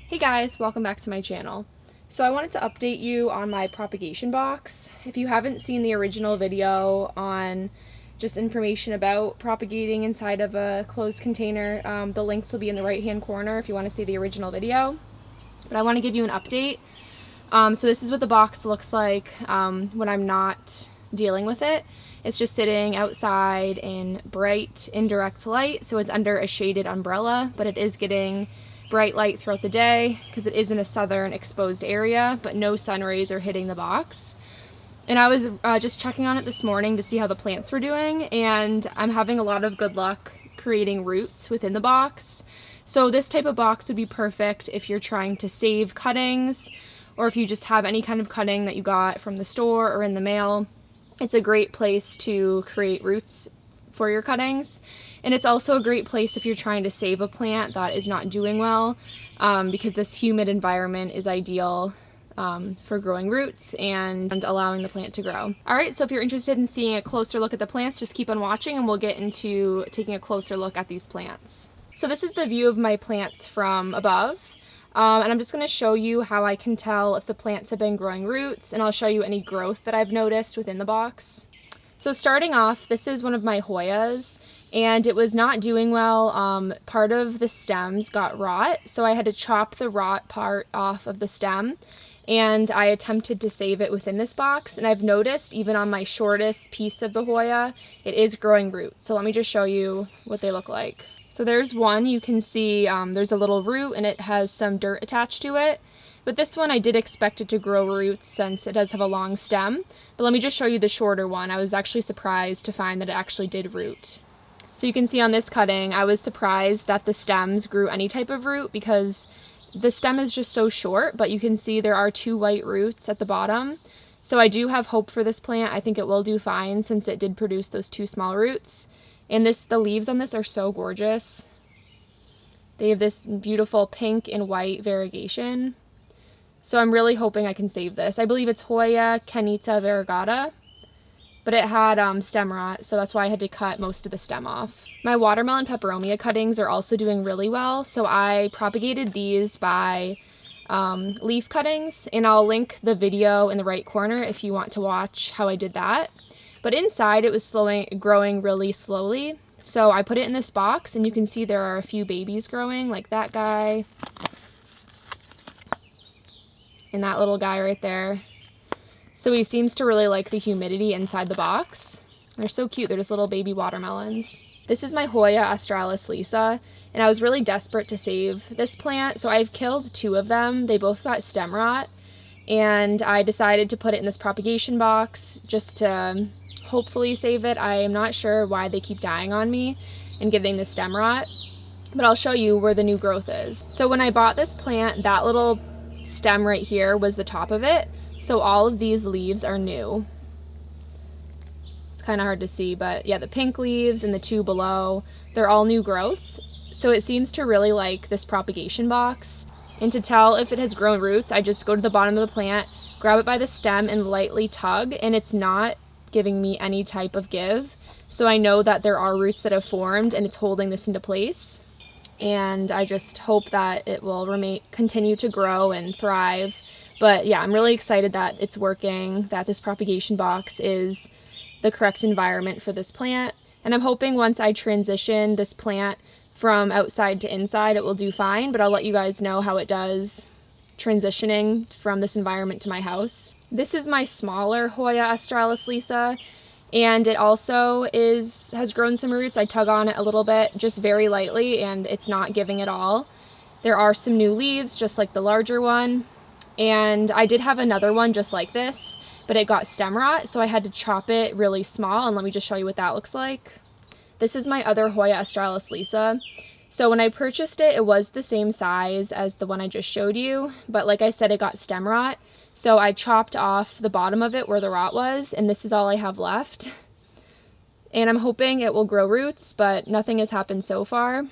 Hey guys, welcome back to my channel. So I wanted to update you on my propagation box. If you haven't seen the original video on just information about propagating inside of a closed container, the links will be in the right hand corner if you want to see the original video. But I want to give you an update. So this is what the box looks like when I'm not dealing with it. It's just sitting outside in bright indirect light, so it's under a shaded umbrella, but it is getting bright light throughout the day because it is in a southern exposed area, but no sun rays are hitting the box. And I was just checking on it this morning to see how the plants were doing, and I'm having a lot of good luck creating roots within the box. So this type of box would be perfect if you're trying to save cuttings, or if you just have any kind of cutting that you got from the store or in the mail. It's a great place to create roots for your cuttings. And it's also a great place if you're trying to save a plant that is not doing well, because this humid environment is ideal for growing roots and allowing the plant to grow. Alright, so if you're interested in seeing a closer look at the plants, just keep on watching and we'll get into taking a closer look at these plants. So this is the view of my plants from above. And I'm just going to show you how I can tell if the plants have been growing roots, and I'll show you any growth that I've noticed within the box. So starting off, this is one of my Hoyas, and it was not doing well. Part of the stems got rot, so I had to chop the rot part off of the stem, and I attempted to save it within this box, and I've noticed even on my shortest piece of the Hoya, it is growing roots. So let me just show you what they look like. So there's one, you can see there's a little root and it has some dirt attached to it. But this one I did expect it to grow roots since it does have a long stem. But let me just show you the shorter one. I was actually surprised to find that it actually did root. So you can see on this cutting, I was surprised that the stems grew any type of root because the stem is just so short, but you can see there are two white roots at the bottom. So I do have hope for this plant. I think it will do fine since it did produce those two small roots. And the leaves on this are so gorgeous. They have this beautiful pink and white variegation. So I'm really hoping I can save this. I believe it's Hoya Kenita variegata, but it had stem rot, so that's why I had to cut most of the stem off. My watermelon peperomia cuttings are also doing really well, so I propagated these by leaf cuttings, and I'll link the video in the right corner if you want to watch how I did that. But inside it was growing really slowly. So I put it in this box and you can see there are a few babies growing, like that guy. And that little guy right there. So he seems to really like the humidity inside the box. They're so cute, they're just little baby watermelons. This is my Hoya Australis Lisa, and I was really desperate to save this plant, so I've killed two of them. They both got stem rot, and I decided to put it in this propagation box just to hopefully save it. I am not sure why they keep dying on me and getting the stem rot, but I'll show you where the new growth is. So when I bought this plant, that little stem right here was the top of it. So all of these leaves are new. It's kind of hard to see, but yeah, the pink leaves and the two below, they're all new growth. So it seems to really like this propagation box. And to tell if it has grown roots, I just go to the bottom of the plant, grab it by the stem and lightly tug, and it's not giving me any type of give. So I know that there are roots that have formed and it's holding this into place. And I just hope that it will continue to grow and thrive. But yeah, I'm really excited that it's working, that this propagation box is the correct environment for this plant. And I'm hoping once I transition this plant from outside to inside, it will do fine, but I'll let you guys know how it does transitioning from this environment to my house. This is my smaller Hoya Australis Lisa, and it also has grown some roots. I tug on it a little bit, just very lightly, and it's not giving at all. There are some new leaves, just like the larger one, and I did have another one just like this, but it got stem rot, so I had to chop it really small, and let me just show you what that looks like. This is my other Hoya Australis Lisa. So when I purchased it, it was the same size as the one I just showed you, but like I said, it got stem rot. So I chopped off the bottom of it where the rot was, and this is all I have left. And I'm hoping it will grow roots, but nothing has happened so far.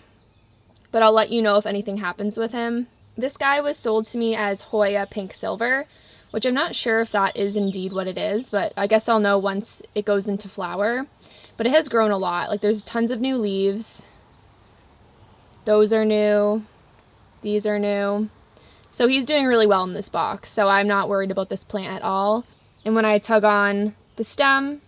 But I'll let you know if anything happens with him. This guy was sold to me as Hoya Pink Silver, which I'm not sure if that is indeed what it is, but I guess I'll know once it goes into flower. But it has grown a lot. Like, there's tons of new leaves. Those are new. These are new. So he's doing really well in this box, so I'm not worried about this plant at all. And when I tug on the stem,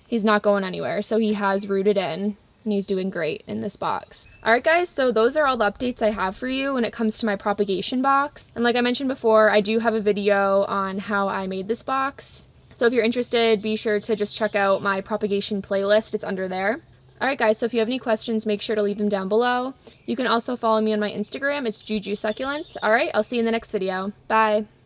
he's not going anywhere, so he has rooted in, and he's doing great in this box. Alright guys, so those are all the updates I have for you when it comes to my propagation box. And like I mentioned before, I do have a video on how I made this box. So if you're interested, be sure to just check out my propagation playlist. It's under there. Alright guys, so if you have any questions, make sure to leave them down below. You can also follow me on my Instagram. It's Juju Succulents. Alright, I'll see you in the next video. Bye!